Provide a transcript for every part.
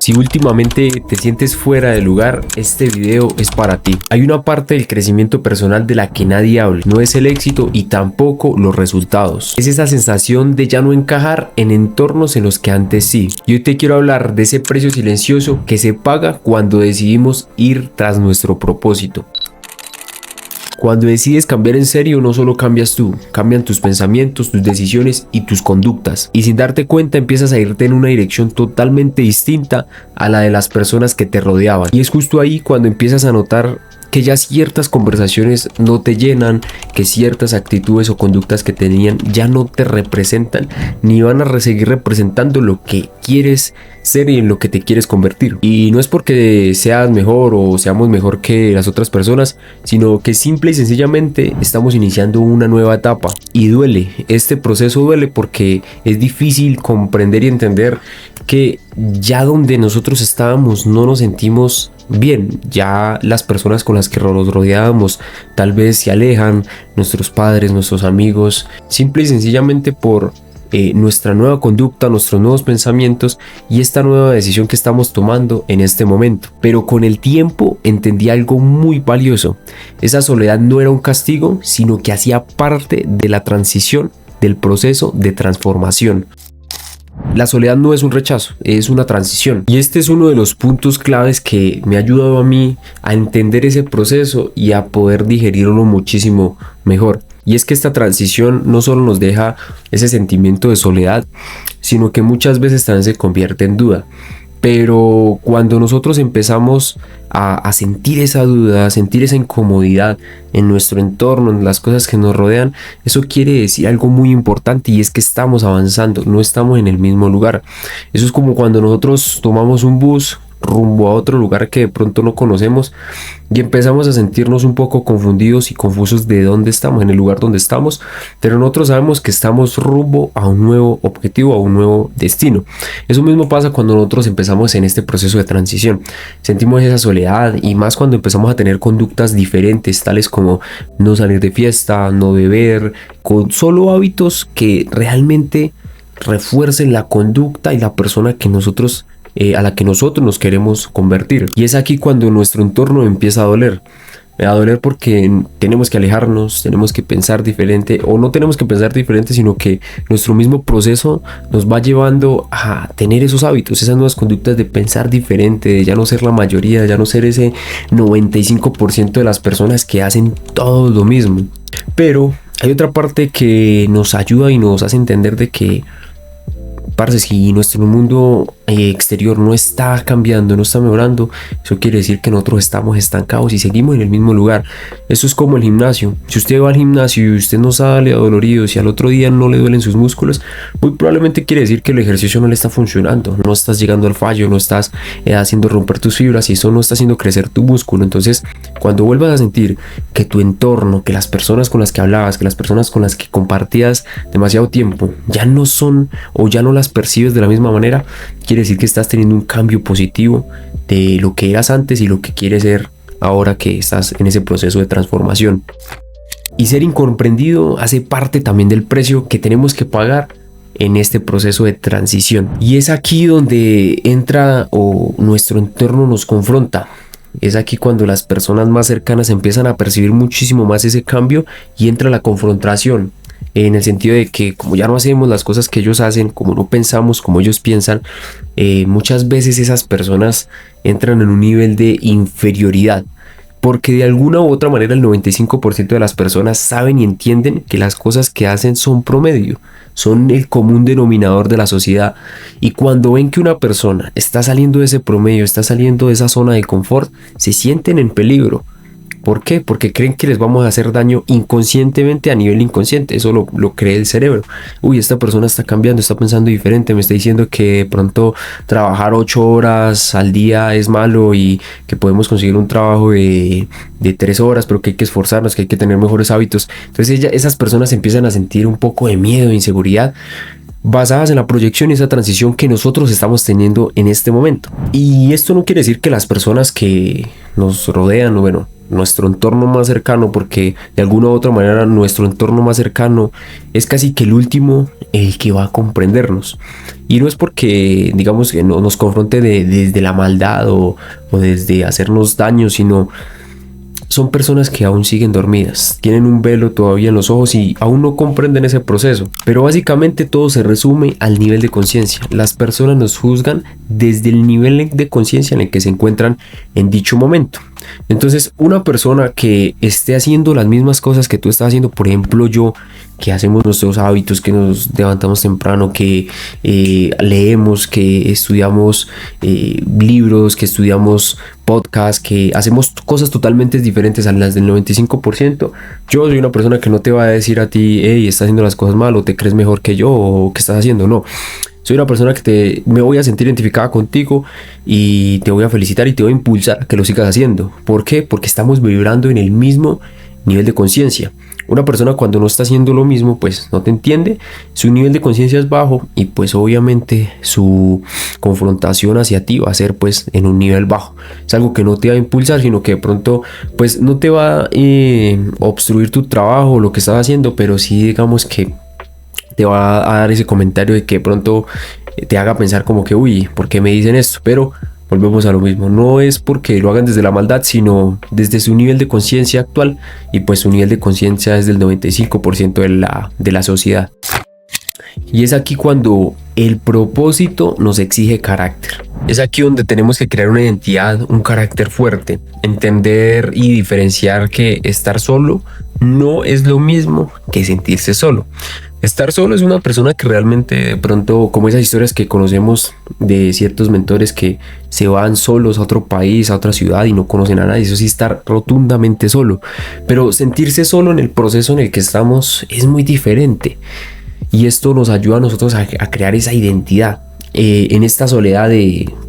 Si últimamente te sientes fuera de lugar, este video es para ti. Hay una parte del crecimiento personal de la que nadie habla. No es el éxito y tampoco los resultados. Es esa sensación de ya no encajar en entornos en los que antes sí. Y hoy te quiero hablar de ese precio silencioso que se paga cuando decidimos ir tras nuestro propósito. Cuando decides cambiar en serio, no solo cambias tú, cambian tus pensamientos, tus decisiones y tus conductas. Y sin darte cuenta empiezas a irte en una dirección totalmente distinta a la de las personas que te rodeaban. Y es justo ahí cuando empiezas a notar que ya ciertas conversaciones no te llenan, que ciertas actitudes o conductas que tenían ya no te representan, ni van a seguir representando lo que quieres ser y en lo que te quieres convertir. Y no es porque seas mejor o seamos mejor que las otras personas, sino que simple y sencillamente estamos iniciando una nueva etapa. Y duele, este proceso duele porque es difícil comprender y entender que ya donde nosotros estábamos no nos sentimos bien, ya las personas con las que nos rodeábamos tal vez se alejan, nuestros padres, nuestros amigos, simple y sencillamente por nuestra nueva conducta, nuestros nuevos pensamientos y esta nueva decisión que estamos tomando en este momento. Pero con el tiempo entendí algo muy valioso. Esa soledad no era un castigo, sino que hacía parte de la transición, del proceso de transformación. La soledad no es un rechazo, es una transición. Y este es uno de los puntos claves que me ha ayudado a mí a entender ese proceso y a poder digerirlo muchísimo mejor. Y es que esta transición no solo nos deja ese sentimiento de soledad, sino que muchas veces también se convierte en duda. Pero cuando nosotros empezamos a sentir esa duda, a sentir esa incomodidad en nuestro entorno, en las cosas que nos rodean, eso quiere decir algo muy importante y es que estamos avanzando, no estamos en el mismo lugar. Eso es como cuando nosotros tomamos un bus rumbo a otro lugar que de pronto no conocemos y empezamos a sentirnos un poco confundidos y confusos de dónde estamos, en el lugar donde estamos, pero nosotros sabemos que estamos rumbo a un nuevo objetivo, a un nuevo destino. Eso mismo pasa cuando nosotros empezamos en este proceso de transición. Sentimos esa soledad y más cuando empezamos a tener conductas diferentes, tales como no salir de fiesta, no beber, con solo hábitos que realmente refuercen la conducta y la persona que nosotros a la que nosotros nos queremos convertir. Y es aquí cuando nuestro entorno empieza a doler porque tenemos que alejarnos, tenemos que pensar diferente, o no tenemos que pensar diferente, sino que nuestro mismo proceso nos va llevando a tener esos hábitos, esas nuevas conductas de pensar diferente, de ya no ser la mayoría, de ya no ser ese 95% de las personas que hacen todo lo mismo. Pero hay otra parte que nos ayuda y nos hace entender de que si nuestro mundo exterior no está cambiando, no está mejorando, eso quiere decir que nosotros estamos estancados y seguimos en el mismo lugar. Eso es como el gimnasio. Si usted va al gimnasio y usted no sale adolorido, si al otro día no le duelen sus músculos, muy probablemente quiere decir que el ejercicio no le está funcionando, no estás llegando al fallo, no estás haciendo romper tus fibras y eso no está haciendo crecer tu músculo. Entonces, cuando vuelvas a sentir que tu entorno, que las personas con las que hablabas, que las personas con las que compartías demasiado tiempo ya no son o ya no las percibes de la misma manera, quiere decir que estás teniendo un cambio positivo de lo que eras antes y lo que quieres ser ahora que estás en ese proceso de transformación. Y ser incomprendido hace parte también del precio que tenemos que pagar en este proceso de transición. Y es aquí donde entra o nuestro entorno nos confronta. Es aquí cuando las personas más cercanas empiezan a percibir muchísimo más ese cambio y entra la confrontación. En el sentido de que como ya no hacemos las cosas que ellos hacen, como no pensamos como ellos piensan, muchas veces esas personas entran en un nivel de inferioridad, porque de alguna u otra manera el 95% de las personas saben y entienden que las cosas que hacen son promedio, son el común denominador de la sociedad, y cuando ven que una persona está saliendo de ese promedio, está saliendo de esa zona de confort, se sienten en peligro. ¿Por qué? Porque creen que les vamos a hacer daño inconscientemente a nivel inconsciente. Eso lo cree el cerebro. Uy, esta persona está cambiando, está pensando diferente, me está diciendo que de pronto trabajar 8 horas al día es malo y que podemos conseguir un trabajo de 3 horas, pero que hay que esforzarnos, que hay que tener mejores hábitos. Entonces esas personas empiezan a sentir un poco de miedo, de inseguridad, basadas en la proyección y esa transición que nosotros estamos teniendo en este momento. Y esto no quiere decir que las personas que nos rodean, o bueno, nuestro entorno más cercano, porque de alguna u otra manera nuestro entorno más cercano es casi que el último el que va a comprendernos. Y no es porque, digamos, que no nos confronte desde la maldad o desde hacernos daño, sino son personas que aún siguen dormidas, tienen un velo todavía en los ojos y aún no comprenden ese proceso. Pero básicamente todo se resume al nivel de conciencia. Las personas nos juzgan desde el nivel de conciencia en el que se encuentran en dicho momento. Entonces, una persona que esté haciendo las mismas cosas que tú estás haciendo, por ejemplo yo, que hacemos nuestros hábitos, que nos levantamos temprano, que leemos, que estudiamos libros, que estudiamos podcasts, que hacemos cosas totalmente diferentes a las del 95%. Yo soy una persona que no te va a decir a ti, hey, estás haciendo las cosas mal o te crees mejor que yo o qué estás haciendo, no. Soy una persona que me voy a sentir identificada contigo y te voy a felicitar y te voy a impulsar a que lo sigas haciendo. ¿Por qué? Porque estamos vibrando en el mismo nivel de conciencia. Una persona cuando no está haciendo lo mismo, pues no te entiende, su nivel de conciencia es bajo y pues obviamente su confrontación hacia ti va a ser pues en un nivel bajo. Es algo que no te va a impulsar, sino que de pronto pues no te va a obstruir tu trabajo o lo que estás haciendo, pero sí digamos que te va a dar ese comentario de que de pronto te haga pensar como que uy, ¿por qué me dicen esto? Pero volvemos a lo mismo, no es porque lo hagan desde la maldad, sino desde su nivel de conciencia actual, y pues su nivel de conciencia es del 95% de la sociedad. Y es aquí cuando el propósito nos exige carácter. Es aquí donde tenemos que crear una identidad, un carácter fuerte, entender y diferenciar que estar solo no es lo mismo que sentirse solo. Estar solo es una persona que realmente de pronto, como esas historias que conocemos de ciertos mentores que se van solos a otro país, a otra ciudad y no conocen a nadie, eso sí, estar rotundamente solo. Pero sentirse solo en el proceso en el que estamos es muy diferente. Y esto nos ayuda a nosotros a crear esa identidad. En esta soledad,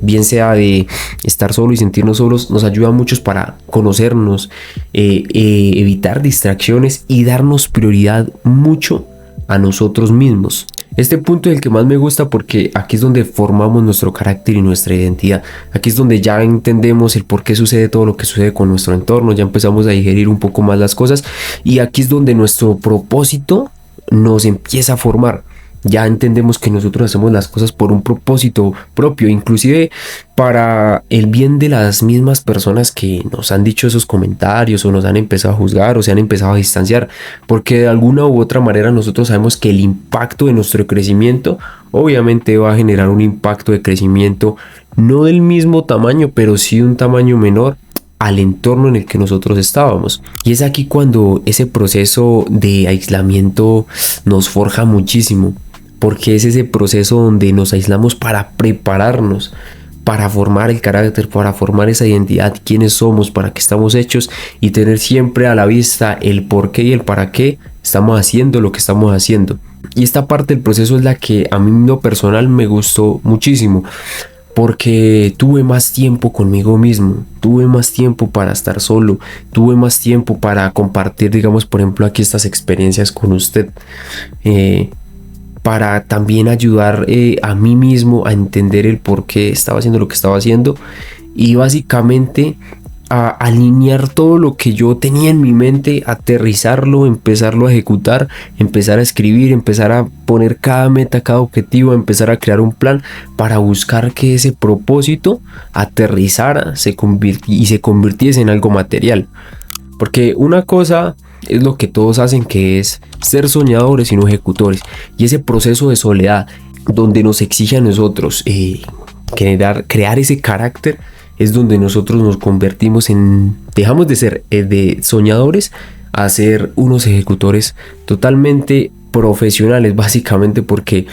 bien sea de estar solo y sentirnos solos, nos ayuda a muchos para conocernos, evitar distracciones y darnos prioridad mucho a nosotros mismos. Este punto es el que más me gusta porque aquí es donde formamos nuestro carácter y nuestra identidad. Aquí es donde ya entendemos el por qué sucede todo lo que sucede con nuestro entorno, ya empezamos a digerir un poco más las cosas y aquí es donde nuestro propósito nos empieza a formar. Ya entendemos que nosotros hacemos las cosas por un propósito propio, inclusive para el bien de las mismas personas que nos han dicho esos comentarios o nos han empezado a juzgar o se han empezado a distanciar, porque de alguna u otra manera nosotros sabemos que el impacto de nuestro crecimiento obviamente va a generar un impacto de crecimiento no del mismo tamaño, pero sí un tamaño menor al entorno en el que nosotros estábamos. Y es aquí cuando ese proceso de aislamiento nos forja muchísimo, porque es ese proceso donde nos aislamos para prepararnos, para formar el carácter, para formar esa identidad, quiénes somos, para qué estamos hechos y tener siempre a la vista el por qué y el para qué estamos haciendo lo que estamos haciendo. Y esta parte del proceso es la que a mí en lo personal me gustó muchísimo, porque tuve más tiempo conmigo mismo, tuve más tiempo para estar solo, tuve más tiempo para compartir, digamos, por ejemplo, aquí estas experiencias con usted, para también ayudar a mí mismo a entender el por qué estaba haciendo lo que estaba haciendo y básicamente a alinear todo lo que yo tenía en mi mente, aterrizarlo, empezarlo a ejecutar, empezar a escribir, empezar a poner cada meta, cada objetivo, empezar a crear un plan para buscar que ese propósito aterrizara y se convirtiese en algo material. Porque una cosa es lo que todos hacen, que es ser soñadores y no ejecutores. Y ese proceso de soledad donde nos exige a nosotros crear ese carácter, es donde nosotros nos convertimos dejamos de ser de soñadores a ser unos ejecutores totalmente profesionales, básicamente, porque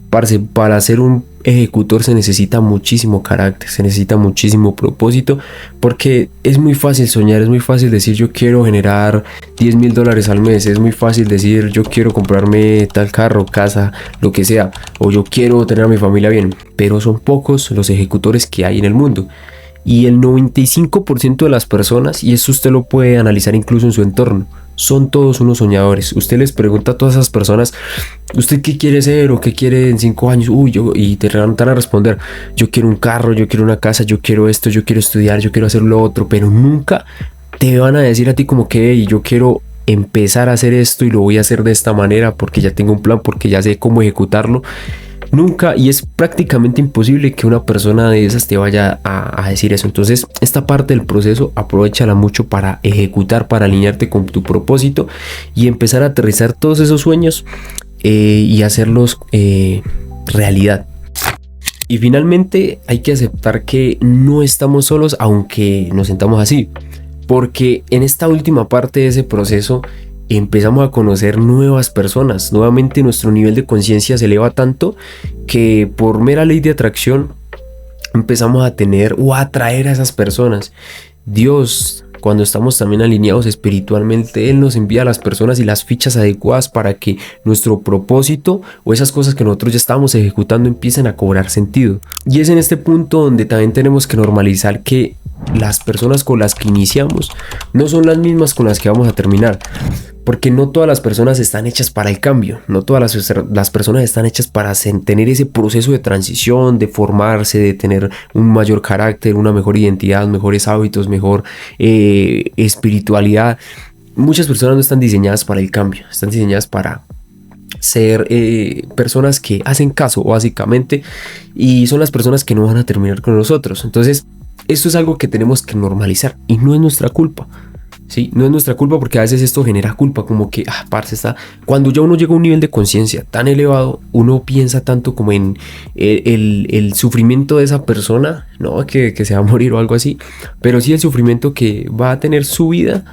para ser un ejecutor se necesita muchísimo carácter, se necesita muchísimo propósito, porque es muy fácil soñar, es muy fácil decir yo quiero generar $10,000 al mes, es muy fácil decir yo quiero comprarme tal carro, casa, lo que sea, o yo quiero tener a mi familia bien, pero son pocos los ejecutores que hay en el mundo. Y el 95% de las personas, y eso usted lo puede analizar incluso en su entorno, son todos unos soñadores. Usted les pregunta a todas esas personas, ¿usted qué quiere ser o qué quiere en 5 años? Y te van a responder, yo quiero un carro, yo quiero una casa, yo quiero esto, yo quiero estudiar, yo quiero hacer lo otro, pero nunca te van a decir a ti como que yo quiero empezar a hacer esto y lo voy a hacer de esta manera porque ya tengo un plan, porque ya sé cómo ejecutarlo. Nunca, y es prácticamente imposible que una persona de esas te vaya a decir eso. Entonces, esta parte del proceso, aprovéchala mucho para ejecutar, para alinearte con tu propósito y empezar a aterrizar todos esos sueños y hacerlos realidad. Y finalmente hay que aceptar que no estamos solos, aunque nos sentamos así, porque en esta última parte de ese proceso empezamos a conocer nuevas personas. Nuevamente nuestro nivel de conciencia se eleva tanto que por mera ley de atracción empezamos a tener o a atraer a esas personas. Dios, cuando estamos también alineados espiritualmente, Él nos envía a las personas y las fichas adecuadas para que nuestro propósito o esas cosas que nosotros ya estábamos ejecutando empiecen a cobrar sentido. Y es en este punto donde también tenemos que normalizar que las personas con las que iniciamos no son las mismas con las que vamos a terminar. Porque no todas las personas están hechas para el cambio, no todas las personas están hechas para tener ese proceso de transición, de formarse, de tener un mayor carácter, una mejor identidad, mejores hábitos, mejor espiritualidad. Muchas personas no están diseñadas para el cambio, están diseñadas para ser personas que hacen caso básicamente, y son las personas que no van a terminar con nosotros. Entonces esto es algo que tenemos que normalizar y no es nuestra culpa. Sí, no es nuestra culpa, porque a veces esto genera culpa, como que, parce, cuando ya uno llega a un nivel de conciencia tan elevado, uno piensa tanto como en el sufrimiento de esa persona, no que se va a morir o algo así, pero sí el sufrimiento que va a tener su vida,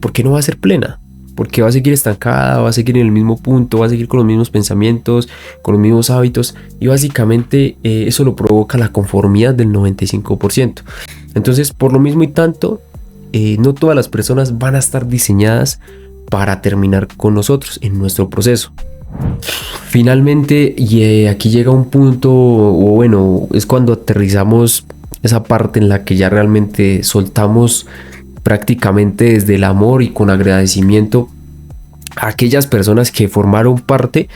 porque no va a ser plena, porque va a seguir estancada, va a seguir en el mismo punto, va a seguir con los mismos pensamientos, con los mismos hábitos, y básicamente eso lo provoca la conformidad del 95%. Entonces, por lo mismo y tanto, no todas las personas van a estar diseñadas para terminar con nosotros en nuestro proceso. Finalmente, y aquí llega un punto, o bueno, es cuando aterrizamos esa parte en la que ya realmente soltamos prácticamente desde el amor y con agradecimiento a aquellas personas que formaron parte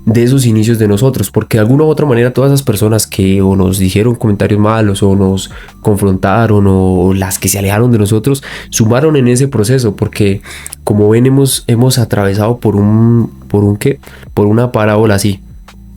de esos inicios de nosotros, porque de alguna u otra manera todas esas personas que o nos dijeron comentarios malos o nos confrontaron o las que se alejaron de nosotros sumaron en ese proceso, porque como ven hemos atravesado por una parábola así.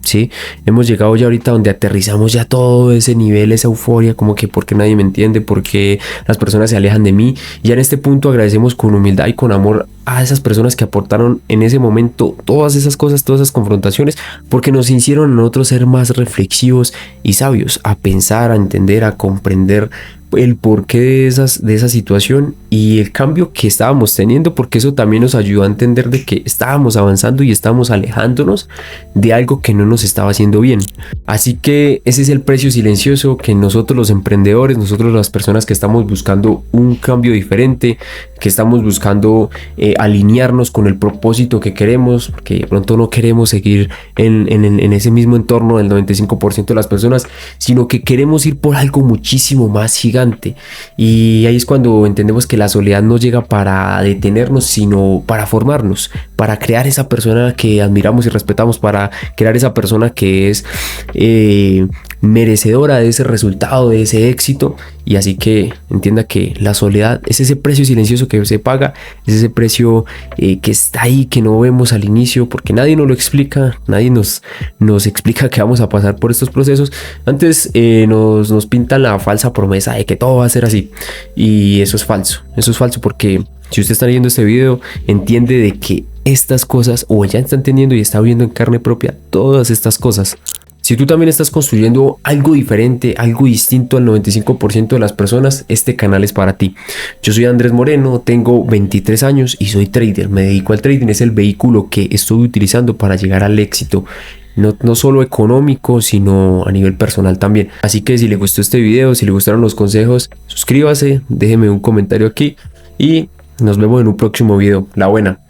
Sí, hemos llegado ya ahorita donde aterrizamos ya todo ese nivel, esa euforia, como que porque nadie me entiende, porque las personas se alejan de mí. Y ya en este punto agradecemos con humildad y con amor a esas personas que aportaron en ese momento todas esas cosas, todas esas confrontaciones, porque nos hicieron a nosotros ser más reflexivos y sabios, a pensar, a entender, a comprender el porqué de esa situación y el cambio que estábamos teniendo, porque eso también nos ayudó a entender de que estábamos avanzando y estábamos alejándonos de algo que no nos estaba haciendo bien. Así que ese es el precio silencioso que nosotros los emprendedores, nosotros las personas que estamos buscando un cambio diferente, que estamos buscando alinearnos con el propósito que queremos, porque de pronto no queremos seguir en ese mismo entorno del 95% de las personas, sino que queremos ir por algo muchísimo más gigante. Y ahí es cuando entendemos que la soledad no llega para detenernos, sino para formarnos, para crear esa persona que admiramos y respetamos, para crear esa persona que es merecedora de ese resultado, de ese éxito. Y así que entienda que la soledad es ese precio silencioso que se paga, es ese precio que está ahí, que no vemos al inicio, porque nadie nos lo explica, nadie nos explica que vamos a pasar por estos procesos. Antes nos pintan la falsa promesa de que todo va a ser así, y eso es falso porque si usted está viendo este video, entiende de que estas cosas, o ya está entendiendo y está viendo en carne propia todas estas cosas. Si tú también estás construyendo algo diferente, algo distinto al 95% de las personas, este canal es para ti. Yo soy Andrés Moreno, tengo 23 años y soy trader. Me dedico al trading, es el vehículo que estoy utilizando para llegar al éxito. No solo económico, sino a nivel personal también. Así que si le gustó este video, si le gustaron los consejos, suscríbase, déjeme un comentario aquí y nos vemos en un próximo video. La buena.